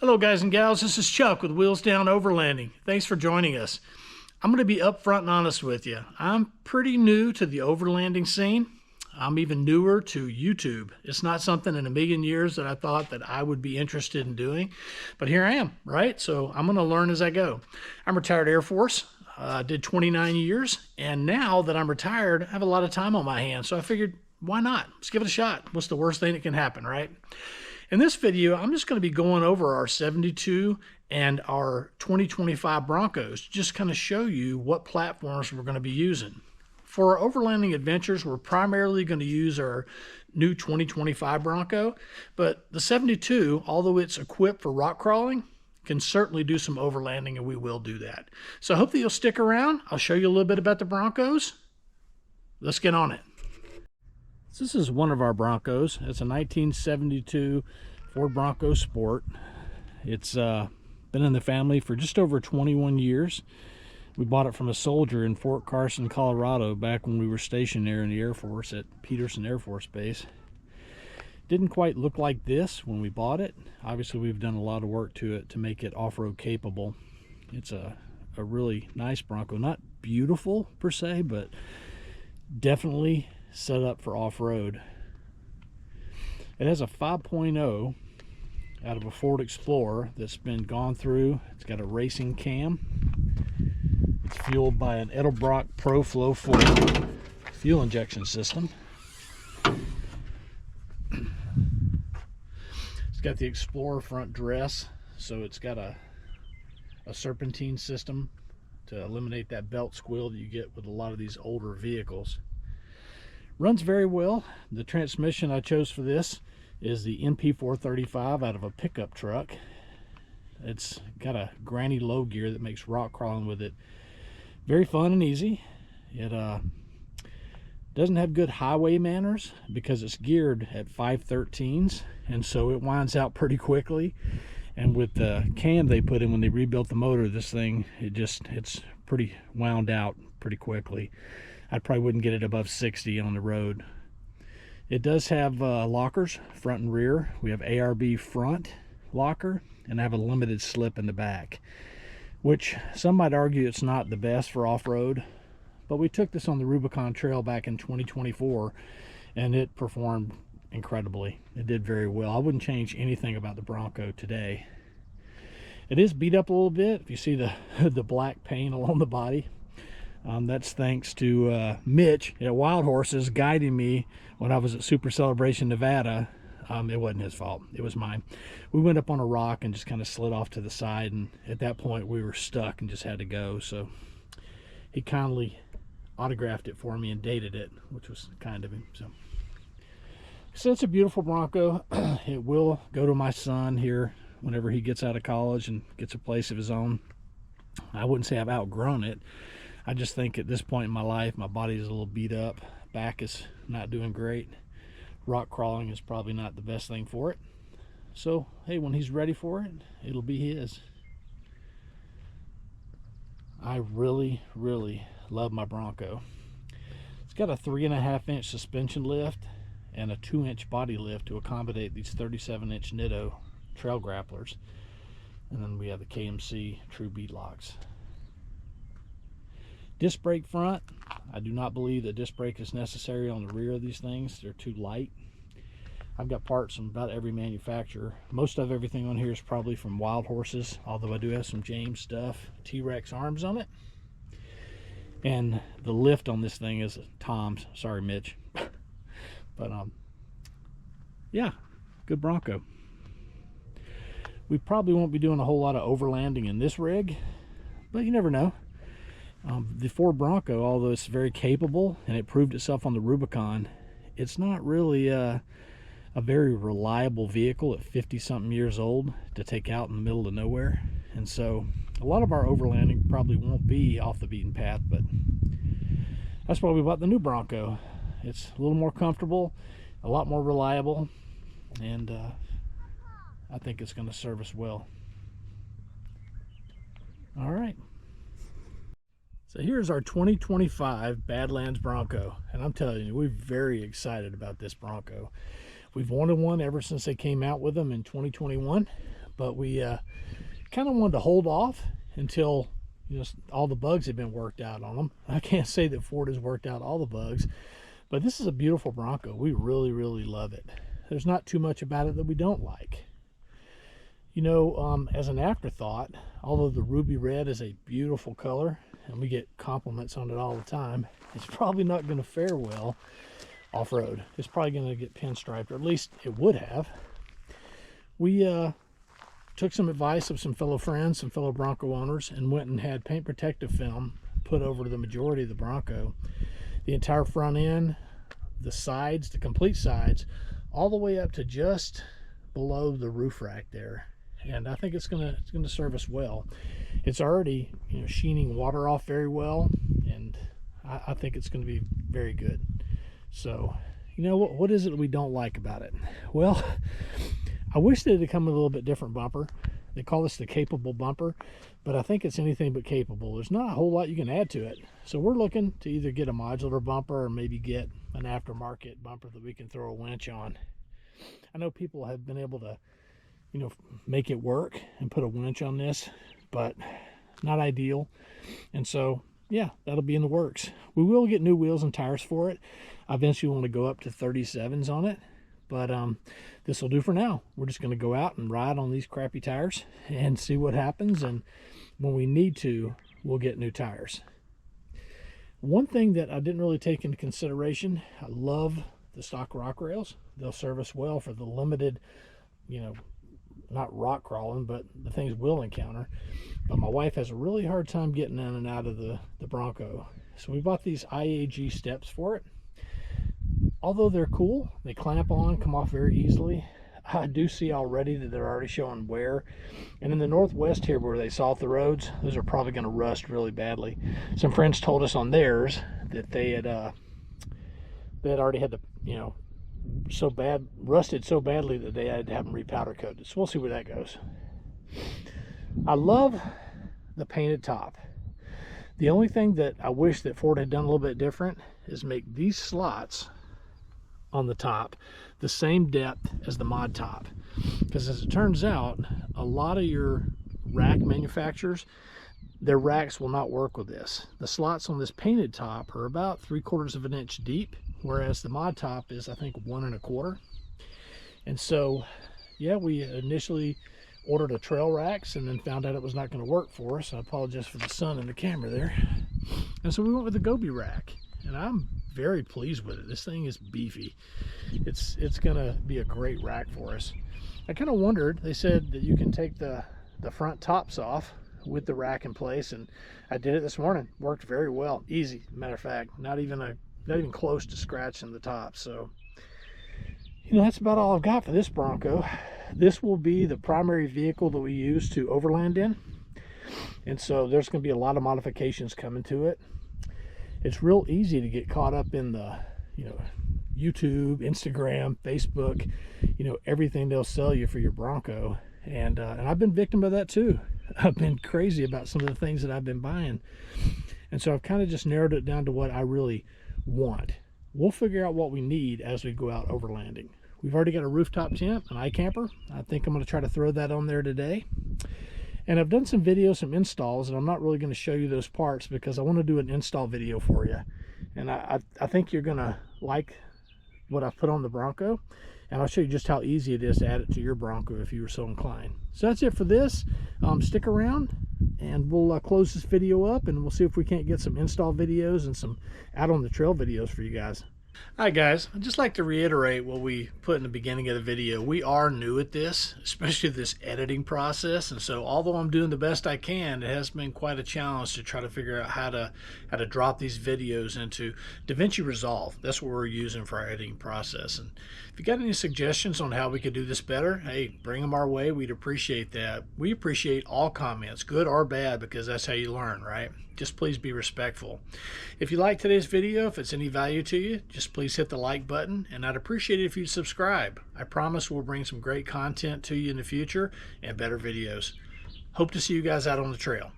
Hello guys and gals, this is Chuck with Wheels Down Overlanding. Thanks for joining us. I'm going to be upfront and honest with you. I'm pretty new to the overlanding scene. I'm even newer to YouTube. It's not something in a million years that I thought that I would be interested in doing, but here I am, right? So I'm going to learn as I go. I'm retired Air Force. I did 29 years, and now that I'm retired, I have a lot of time on my hands, so I figured, why not? Let's give it a shot. What's the worst thing that can happen, right? In this video, I'm just going to be going over our 72 and our 2025 Broncos, just kind of show you what platforms we're going to be using. For our overlanding adventures, we're primarily going to use our new 2025 Bronco, but the 72, although it's equipped for rock crawling, can certainly do some overlanding, and we will do that. So I hope that you'll stick around. I'll show you a little bit about the Broncos. Let's get on it. This is one of our Broncos. It's a 1972 Ford Broncos Sport. It's been in the family for just over 21 years. We bought it from a soldier in Fort Carson, Colorado, back when we were stationed there in the Air Force at Peterson Air Force Base. Didn't quite look like this when we bought it. Obviously, we've done a lot of work to it to make it off-road capable. It's a really nice Bronco. Not beautiful per se, but definitely set up for off-road. It has a 5.0 out of a Ford Explorer that's been gone through. It's got a racing cam. It's fueled by an Edelbrock ProFlow 4 fuel injection system. It's got the Explorer front dress, so it's got a serpentine system to eliminate that belt squeal that you get with a lot of these older vehicles. Runs very well. The transmission I chose for this is the NP435 out of a pickup truck. It's got a granny low gear that makes rock crawling with it very fun and easy. It doesn't have good highway manners because it's geared at 513s, and so it winds out pretty quickly. And with the cam they put in when they rebuilt the motor, this thing, it's pretty wound out pretty quickly. I probably wouldn't get it above 60 on the road. It does have lockers, front and rear. We have ARB front locker, and I have a limited slip in the back, which some might argue it's not the best for off-road, but we took this on the Rubicon Trail back in 2024, and it performed incredibly. It did very well. I wouldn't change anything about the Bronco today. It is beat up a little bit. If you see the black paint along the body, that's thanks to Mitch at Wild Horses guiding me when I was at Super Celebration, Nevada. It wasn't his fault. It was mine. We went up on a rock and just kind of slid off to the side, and at that point we were stuck and just had to go. So he kindly autographed it for me and dated it, which was kind of him. So it's a beautiful Bronco. It will go to my son here whenever he gets out of college and gets a place of his own. I wouldn't say I've outgrown it. I just think at this point in my life, my body is a little beat up. Back is not doing great. Rock crawling is probably not the best thing for it. So, hey, when he's ready for it, it'll be his. I really, really love my Bronco. It's got a 3.5-inch suspension lift and a 2-inch body lift to accommodate these 37-inch Nitto trail grapplers. And then we have the KMC True Bead locks. Disc brake front. I do not believe that disc brake is necessary on the rear of these things. They're too light. I've got parts from about every manufacturer. Most of everything on here is probably from Wild Horses, although I do have some James stuff, T-Rex arms on it. And the lift on this thing is Tom's. Sorry, Mitch. But yeah, good Bronco. We probably won't be doing a whole lot of overlanding in this rig, but you never know. The Ford Bronco, although it's very capable and it proved itself on the Rubicon, it's not really a very reliable vehicle at 50-something years old to take out in the middle of nowhere. And so a lot of our overlanding probably won't be off the beaten path, but that's why we bought the new Bronco. It's a little more comfortable, a lot more reliable, and I think it's going to serve us well. All right. So here's our 2025 Badlands Bronco, and I'm telling you, we're very excited about this Bronco. We've wanted one ever since they came out with them in 2021, but we kind of wanted to hold off until, you know, all the bugs have been worked out on them. I can't say that Ford has worked out all the bugs, but this is a beautiful Bronco. We really, really love it. There's not too much about it that we don't like. You know, as an afterthought, although the ruby red is a beautiful color and we get compliments on it all the time, it's probably not going to fare well off-road. It's probably going to get pinstriped, or at least it would have. We took some advice of some fellow friends, some fellow Bronco owners, and went and had paint protective film put over the majority of the Bronco. The entire front end, the sides, the complete sides, all the way up to just below the roof rack there. And I think it's gonna serve us well. It's already, you know, sheening water off very well, and I think it's going to be very good. So, you know, what is it that we don't like about it? Well, I wish that it had come with a little bit different bumper. They call this the capable bumper, but I think it's anything but capable. There's not a whole lot you can add to it. So we're looking to either get a modular bumper or maybe get an aftermarket bumper that we can throw a winch on. I know people have been able to, you know, make it work and put a winch on this, but not ideal. And so, yeah, that'll be in the works. We will get new wheels and tires for it. I eventually want to go up to 37s on it, but this will do for now. We're just going to go out and ride on these crappy tires and see what happens, and when we need to, we'll get new tires. One thing that I didn't really take into consideration, I love the stock rock rails. They'll serve us well for the limited, you know, not rock crawling, but the things we'll encounter. But my wife has a really hard time getting in and out of the Bronco. So we bought these IAG steps for it. Although they're cool, they clamp on, come off very easily. I do see already that they're already showing wear. And in the Northwest here where they salt the roads, those are probably going to rust really badly. Some friends told us on theirs that they had already had to, you know, rusted so badly that they had to have them repowder coated. So we'll see where that goes. I love the painted top. The only thing that I wish that Ford had done a little bit different is make these slots on the top the same depth as the mod top, because as it turns out, a lot of your rack manufacturers, their racks will not work with this. The slots on this painted top are about 3/4 of an inch deep, whereas the mod top is, I think, 1 1/4. And so, yeah, we initially ordered a trail racks and then found out it was not going to work for us. I apologize for the sun in the camera there. And so we went with the Gobi rack, and I'm very pleased with it. This thing is beefy. It's going to be a great rack for us. I kind of wondered, they said that you can take the front tops off with the rack in place, and I did it this morning. Worked very well. Easy, matter of fact, not even close to scratching the top. So, you know, that's about all I've got for this Bronco. This will be the primary vehicle that we use to overland in, and so there's going to be a lot of modifications coming to it. It's real easy to get caught up in the, you know, YouTube, Instagram, Facebook, you know, everything they'll sell you for your Bronco, and I've been victim of that too. I've been crazy about some of the things that I've been buying, and so I've kind of just narrowed it down to what I really want. We'll figure out what we need as we go out overlanding. We've already got a rooftop tent, an iCamper. I think I'm going to try to throw that on there today. And I've done some videos, some installs, and I'm not really going to show you those parts because I want to do an install video for you. And I think you're going to like what I've put on the Bronco, and I'll show you just how easy it is to add it to your Bronco if you were so inclined. So that's it for this. Stick around, and we'll close this video up, and we'll see if we can't get some install videos and some out on the trail videos for you guys. Hi guys, I'd just like to reiterate what we put in the beginning of the video. We are new at this, especially this editing process, and so although I'm doing the best I can, it has been quite a challenge to try to figure out how to drop these videos into DaVinci Resolve. That's what we're using for our editing process. And if you got any suggestions on how we could do this better, hey, bring them our way. We'd appreciate that. We appreciate all comments, good or bad, because that's how you learn, right? Just please be respectful. If you like today's video, if it's any value to you, just please hit the like button, and I'd appreciate it if you'd subscribe. I promise we'll bring some great content to you in the future and better videos. Hope to see you guys out on the trail.